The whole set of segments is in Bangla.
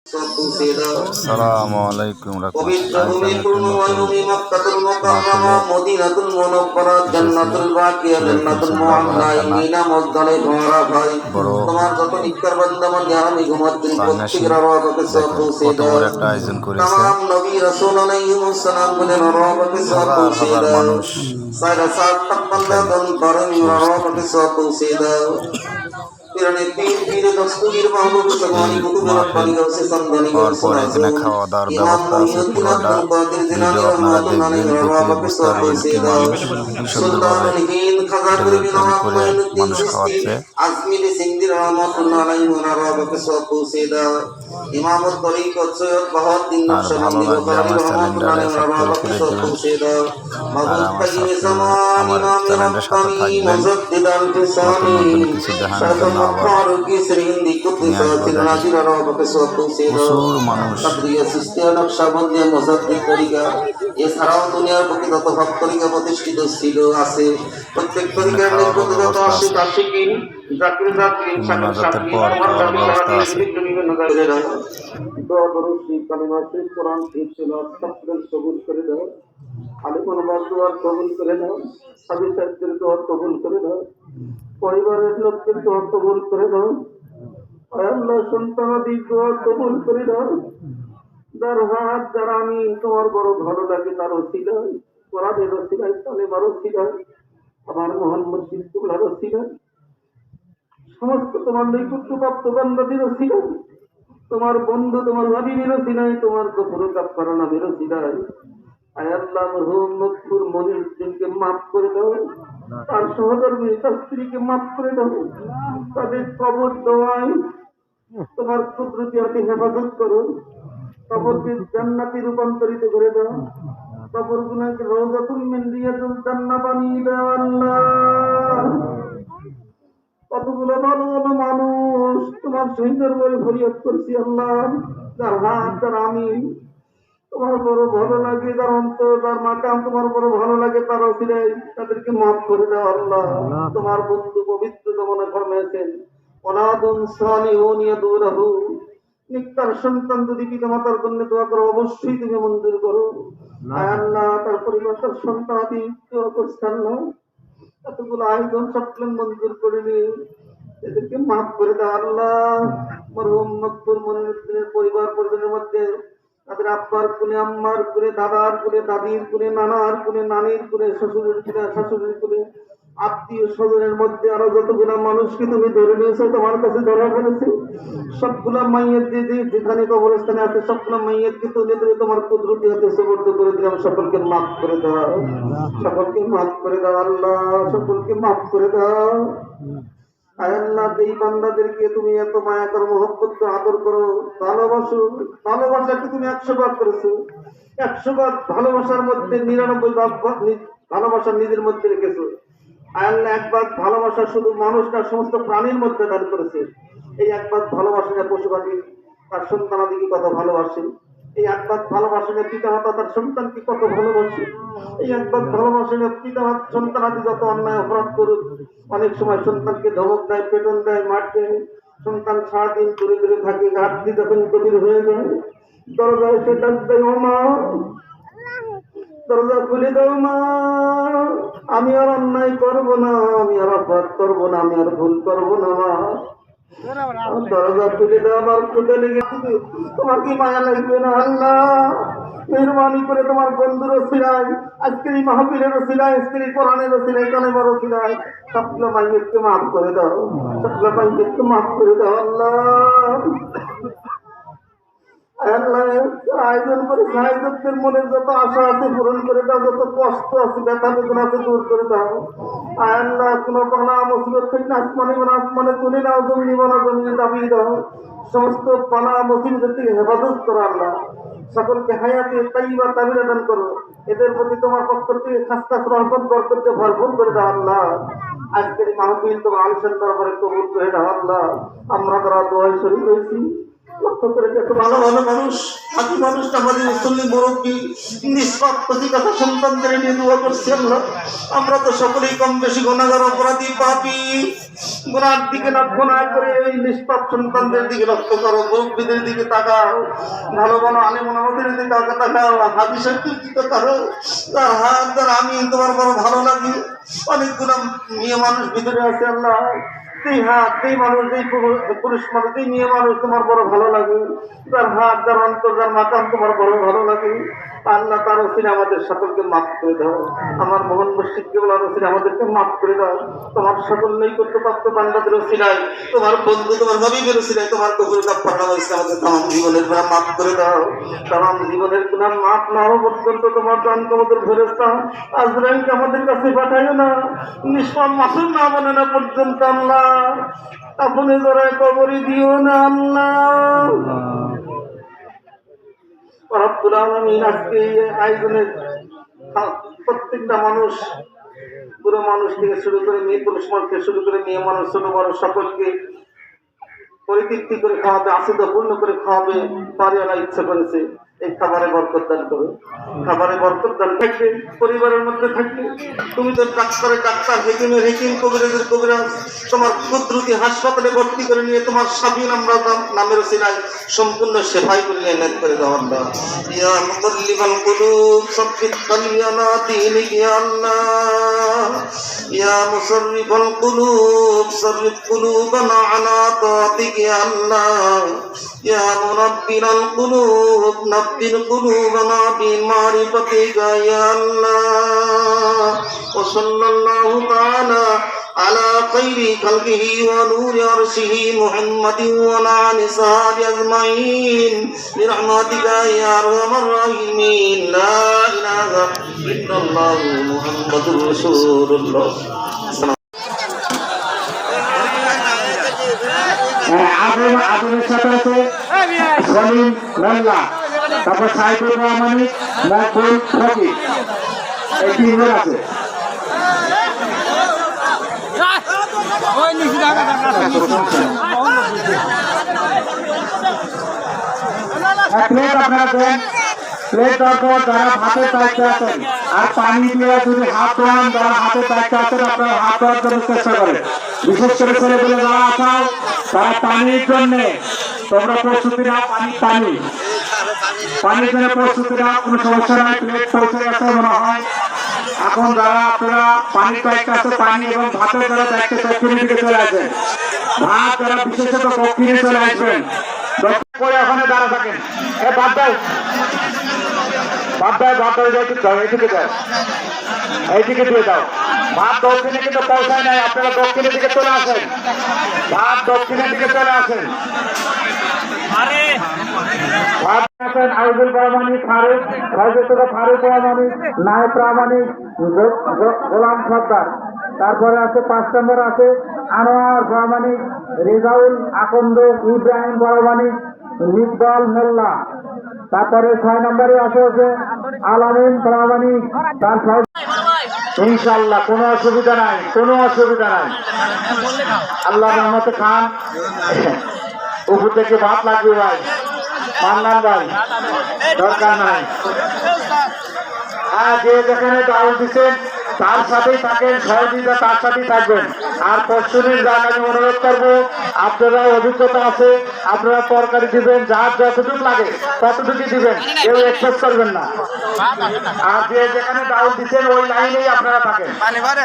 আসসালামু আলাইকুম পবিত্র রাহমাতুল্লাহ। ভূমি আজ আমি পূর্ণভূমি মক্কাতুল মুকাররমা মাহফিলে মদিনাতুল মুনাওয়ারা জান্নাতুল বাকিয়া জান্নাতুল মুআল্লা মিনা মসজিদে ঘোরা ভাই বড় তোমার যত নিকর বান্দা মান আমি ঘুমাচ্ছি বাংলাদেশি প্রত্যেকের রওয়াকে সব পৌঁছে কত দাও। বড় একটা আয়োজন করেছে। तमाम নবী রাসূল আলাইহিস সালাম বলেন রওয়াকে সব হাজার পৌঁছে হাজার দাও। মানুষ সারা সাত বান্দা এখানে দন করেন রওয়াকে উপস্থিতি। সব পৌঁছে দাও। পিরানে পীর পীর দস্তগীর মাহবুব এই সমানি কুতুব মাহফিল রব্বানি গাউসে সামদানি হওয়ার গাউসে পরে এখানে আযম খাওয়া দাওয়ার ইমাম ব্যবস্থা আছে। মুঈনুদ্দিন পুরোটা আব্দুল কাদের জিলানী ভিডিও আপনারা রহমাতুল্লাহ দেখবেন, আলাইহি দেখলে রওয়াকে বুঝতে সব পারবেন পৌঁছে কি দাও। মানুষ কি সুন্দরভাবে সুলতানুল হিন্দ খাজানপুর বিন তৈরি করে মুঈনুদ্দিন মানুষ চিশতি খাওয়াচ্ছে। আজমিরি সিংদি রহমাতুল্লাহ আলাইহি রওয়াকে সব পৌঁছে দাও। ইমামুত তরিকত সৈয়দ বাহাউদ্দিন আর ভালো নকশবন্দি লাগলে বুখারী আমার রহমাতুল্লাহ চ্যানেলটারে আলাইহি সাবস্ক্রাইব রওয়াকে করে সব দেবেন। পৌঁছে দাও। আর মাবুদ আমার কাজী জামান আমার ইমাম চ্যানেলটার সাথে রব্বানি থাকবেন। মুজাদ্দিদাল নতুন ফিসানি নতুন কিছু দেখানোর শাহ জন্য আবার ফারুকী সিরহিন্দি নিয়ে আসবো। কুদ্দুসাতিল দেখেন নাজির রওয়াকে সব পৌঁছে দাও। প্রচুর মানুষ কাদরিয়া সিস্তিয়া নকশবন্দিয়া মুজাদ্দিদ তরিকা এছাড়াও দুনিয়ার বুকে যত ভক্ত তরিকা প্রতিষ্ঠিত ছিল আছে প্রত্যেক এখানে তরিকার খাওয়ারও নির্গত যত ব্যবস্থা আছে। আশিকিন জাকির জাকিরিন শাকির মোনাজাতের শাকিরিন পর আমার খাওয়ারও জাতি ব্যবস্থা সারাদিন আছে। বিভিন্ন জায়গায় দাও। দোয়া দরুদ শরীফ কালিমা শরীফ কোরআন শরীফ তেলাওয়াত সব কবুল করে দাও। আলিমুল দোয়া কবুল করে দাও। হাবিব সাহেবদের দোয়া কবুল করে দাও। পরিবারের লোকদের দোয়া কবুল করে দাও। আয় আল্লাহ সন্তানাদির দোয়া কবুল করে দাও। যার হাত যারা আমি তোমার বড় ভালো লাগে তার ওসিলায় কোরআনের ওসিলায় কালেমার ওসিলায় আমার মোহাম্মদ সিদ্দুল্লাহর ওসিলায় সমস্ত তোমার নৈকট্যপ্রাপ্ত বান্দাদের ওসিলায় তোমার বন্ধু তোমার হাবিবের ওসিলায় তোমার গফর গাফফার নামের ওসিলায় আয় আল্লাহ মরহুম মকবুল মনিরউদ্দিনকে মাফ করে দাও। তার সহধর্মী তার স্ত্রীকে মাফ করে দাও। তাদের কবর দোয়ায় তোমার কুদরতি হাতে হেফাজত করো। কবরকে জান্নাতে রূপান্তরিত করে দাও। কবরগুলোকে রওজাতুল মিন রিয়াজিল জান্নাহ বানিয়ে দাও আল্লাহ। কতগুলো ভালো ভালো মানুষ তোমার শহীদের বলে ফরিয়াদ করছি আল্লাহ। যার হাত যার আমি তোমার বড় ভালো লাগে, যার অন্তর যার মাকাম তোমার বড় ভালো লাগে তার ওসিলায় তাদেরকে মাফ করে দাও আল্লাহ। তোমার বন্ধু পবিত্র জমানে ফরমায়েছেন অনাদুন সালিহুন ইয়াদুরাহু নিকার সন্তান যদি পিতা মাতার জন্য দোয়া করো অবশ্যই তুমি মঞ্জুর করো। আয় আল্লাহ তার পরিবার তার সন্তান আদি দোয়া করছেন না এতগুলো আয়োজন সবগুলো মঞ্জুর করে নিয়ে এদেরকে মাফ করে দাও আল্লাহ। মরহুম মকবুল মনিরউদ্দিনের পরিবার পরিজনের মধ্যে তাদের আব্বার কুলে আম্মার কুলে দাদার কুলে দাদির কুলে নানার কুলে নানির কুলে শ্বশুরের কুলে শাশুড়ির কুলে আত্মীয় স্বজনের মধ্যে আরো যতগুলো মানুষকে তুমি ধরে নিয়েছো তোমার কাছে ধরা পড়েছে সবগুলা মাইয়ের যে যেখানে কবরস্থানে আছে সবগুলা মাইয়েরকে তুলে ধরে তোমার কুদরতি হাতে সুবর্দ করে দিলাম। সকলকে মাফ করে দাও, সকলকে মাফ করে দাও আল্লাহ, সকলকে মাফ করে দাও। আয় আল্লাহ এই বান্দাদেরকে তুমি এত মায়া করো মহব্বত করো আদর করো ভালোবাসো। ভালোবাসাকে তুমি 100 ভাগ করেছো। 100 ভাগ ভালোবাসার মধ্যে 99 ভাগ ভালোবাসা নিজের মধ্যে রেখেছো। আয় আল্লাহ 1 ভাগ ভালোবাসা শুধু মানুষ না সমস্ত প্রাণীর মধ্যে দান করেছে। এই 1 ভাগ ভালোবাসা পশু পাখি তার সন্তানাদিকে কত ভালোবাসে। এই 1 ভাগ ভালোবাসা পিতা মাতা তার সন্তানকে কত ভালোবাসে। এই 1 ভাগ ভালোবাসা পিতা মাতা সন্তানাদি যত অন্যায় অপরাধ করুক অনেক সময় সন্তানকে ধমক দেয় পেটন দেয় মার দেয়। সন্তান সারাদিন দূরে দূরে থাকে রাত্রি যখন গভীর হয়ে যায় দরজা এসে ডাক দেয় ও মা দরজা খুলে দাও মা আমি আর অন্যায় করবো না, আমি আর অপরাধ করবো না, আমি আর ভুল করবো না মা দরজা খুলে দাও। আমার খুলে লেগে তোমার কি মায়া লাগবে না আল্লাহ? মেহরবানি করে তোমার বন্ধুর ওসিলায় আজকের এই মাহফিলের ওসিলায় আজকের এই কোরআনের ওসিলায় কালেমার ওসিলায় সবগুলো মাইয়েরকে মাফ করে দাও, সবগুলো মাইয়েরকে মাফ করে দাও আল্লাহ। আয়োজন করে সাহায্যের মনে যত আশা আছে পূরণ করে দাও, যত কষ্ট আছে ব্যথা বেদনা আছে দূর করে দাও। আল্লাহ কোনো পানা মুসিবত থেকে আসমানে মানে আসমানে তুলে নাও, জমিনে বানা জমিনে দাবিয়ে দাও। সমস্ত পানা মুসিবতের থেকে হেফাজত করো আল্লাহ। সকলকে হায়াতে তাইবা তাবিরা দান করো। এদের প্রতি তোমার পক্ষ থেকে খাস খাস রহমত বরকতে ভরপুর করে দাও আল্লাহ। আজকের মাহফিল তোমার আলিশান দরবারে কবুল করে দাও আল্লাহ। আমরা তারা দোয়ায় শরীক হয়েছি লক্ষ্য করে দেখো, ভালো ভালো মানুষ, হাজি মানুষ, আমাদের মুসল্লি মুরব্বী, নিষ্পাপ সন্তানদের নিয়ে দোয়া করছি আল্লাহ। আমরা তো সকলেই কম বেশি গুনাহগার, অপরাধী, পাপী। গুনার দিকে লক্ষ্য না করে এই নিষ্পাপ সন্তানদের দিকে লক্ষ্য করো, মুরব্বীদের দিকে তাকাও, ভালো ভালো আলেম ওলামাদের দিকে তাকাও, হাজি সাহেবদের দিকে তাকাও। তার হাত দ্বারা আমি তোমার বড় ভালো লাগে। অনেকগুলো মেয়ে মানুষ ভিতরে আছে আল্লাহ, সেই হাত, সেই মানুষ, সেই পুরুষ মানুষ, সেই মেয়ে মানুষ তোমার বড় ভালো লাগে। তার হাত, যার অন্তর, যার মাকাম তোমার বড় ভালো লাগে আল্লাহ। তার ওসিলে আমাদের সকলকে মাফ করে দাও। আমার মোহন মুর্শিদকে বলার ওসিলে আমাদেরকে মাফ করে দাও। তোমার সকল নৈকট্যপ্রাপ্ত বান্দাদের ওসিলায়, তোমার বন্ধু, তোমার হাবিবের ওসিলায়, তোমার কবুল কাফারা হয়েছে, আমাদের তাম জীবনের গুনাহ মাফ করে দাও। তাম জীবনের গুনাহ মাফ না হওয়া পর্যন্ত তোমার প্রাণ কবুতর ফেরেশতা আজরাইলকে আমাদের কাছে পাঠাইও না। নিষ্পাপ মাসুম না বলে না পর্যন্ত আল্লাহ আপনি ধরে কবরে দিও না আল্লাহ। রব্বুল আলামিন আজকে এই আয়োজনের প্রত্যেকটা মানুষ, পুরো মানুষ থেকে শুরু করে মেয়ে পুরুষ মানুষ থেকে শুরু করে মেয়ে মানুষ, ছোট বড় সকলকে পরিতৃপ্তি করে খাওয়াবে, আসিদা পূর্ণ করে খাওয়াবে, পারিওয়ালা ইচ্ছা করেছে। এই খাবারে বরকত দান করো, খাবারে বরকত দান থাকবে, পরিবারের মধ্যে থাকবে। তুমি তো ডাক্তারের ডাক্তার, হেকিমের হেকিম, কবিরাজের কবিরাজ, তোমার কুদরতি হাসপাতালে ভর্তি করে নিয়ে তোমার সাবিন আমরা নামের ওসিলায় সম্পূর্ণ সেফাই করে এনায়েত করে দাও আল্লাহ। ইয়া মুকাল্লিবাল কুলুব সাব্বিত কলবি আলা দীনিক ইয়া আল্লাহ। ইয়া মুসাররিফাল কুলুব সাররিফ কুলুবানা আলা তাআতিক ইয়া আল্লাহ। ইয়া মুনাব্বিরাল কুলুব নাব্বির কুলুবানা বিমারিফাতিকা ইয়া আল্লাহ। ওয়া সাল্লাল্লাহু তাআলা على خير خلقه ونور عرشه محمد وعلى آله أجمعين برحمتك يا أرحم الراحمين. لا إله إلا الله محمد رسول الله. আগুনের সাথে আছে সলিম মোল্লা, তারপর সাইফুর রহমানি, মকবুল ফকির, এই তিনজন আছে। প্লেট আপনারা দেন, প্লেট দেওয়ার পর যারা হাতের দায়িত্বে আছেন আর পানি দিয়ে যদি হাত ধোয়ান, যারা হাতের দায়িত্বে আছেন আপনারা হাত ধোয়ার জন্য চেষ্টা করেন। বিশেষ করে ছেলেগুলো যারা আসাও তারা পানির জন্য তোমরা প্রস্তুতি নাও, পানির জন্য প্রস্তুতি নাও, কোনো সমস্যা নাই। প্লেট পৌঁছে গেছে মনে হয়। এখন যারা আপনারা পানির দায়িত্বে আছে, পানি এবং ভাতের যারা দায়িত্বে দক্ষিণের দিকে চলে আসেন, ভাত যারা বিশেষত দক্ষিণে চলে আসবেন, দক্ষিণ করে ওখানে দাঁড়া থাকেন। এ বাদ দাও, এইদিকে দাও, এইদিকে দিয়ে দাও। ভাত দক্ষিণে কিন্তু পৌঁছায় নাই, আপনারা দক্ষিণের দিকে চলে আসেন, ভাত দক্ষিণের দিকে চলে আসেন। আইজুল প্রামাণিক, ফারুক ফারুক প্রামাণিক, নায়ক প্রামাণিক, গোলাম সর্দার। তারপরে আছে 5 নম্বর আছে আনোয়ার প্রামাণিক, রেজাউল আকন্দ, ইব্রাহিম প্রামাণিক, নিকবাল মোল্লা। তারপরে 6 নম্বরে আছে আলামিন প্রামাণিক। তার ইনশাআল্লাহ কোনো অসুবিধা নাই, কোনো অসুবিধা নাই। আল্লাহ রহমতে খান। উপর থেকে ভাত লাগবে ভাই, মান্নান ভাই, দরকার নাই। যে যেখানে ডাউল দিচ্ছেন তার সাথেই থাকেন, সহযোগিতা তার সাথেই থাকবেন। আর পশ্চিমের যান আমি অনুরোধ করবো, আপনারা অভিজ্ঞতা আছে, আপনারা তরকারি দিবেন, যার যতটুকু লাগে ততটুকুই দিবেন, কেউ এক্সেস করবেন না। আর যে যেখানে ডাউল দিচ্ছেন ওই লাইনেই আপনারা থাকেন,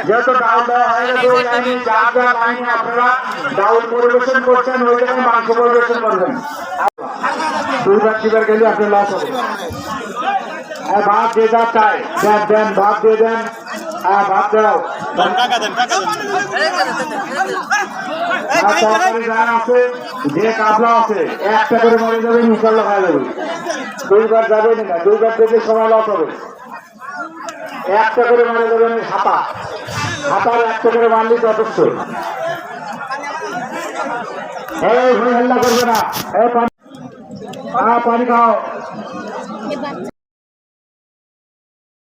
যেহেতু ডাউল দেওয়া হয়ে গেছে ওই লাইনে, যার যার লাইনে আপনারা ডাউল পরিবেশন করছেন ওই জায়গায় মাংস পরিবেশন করবেন। 2বার 3বার গেলে আপনি লস হবে। ভাত যে যা চাই দেন, ভাত দিয়ে দেন, ভাত দাও। যারা আছে, যে কাবলা আছে, একটা করে মরে যাবে, ইনশাল্লাহ হয়ে যাবে। 2বার যাবেন না, 2বার থেকে সময় লস হবে। একটা করে মরে যাবেন, হাতার একটা করে মারলে যথেষ্ট। এই হল্লা করবে না, পানি খাও।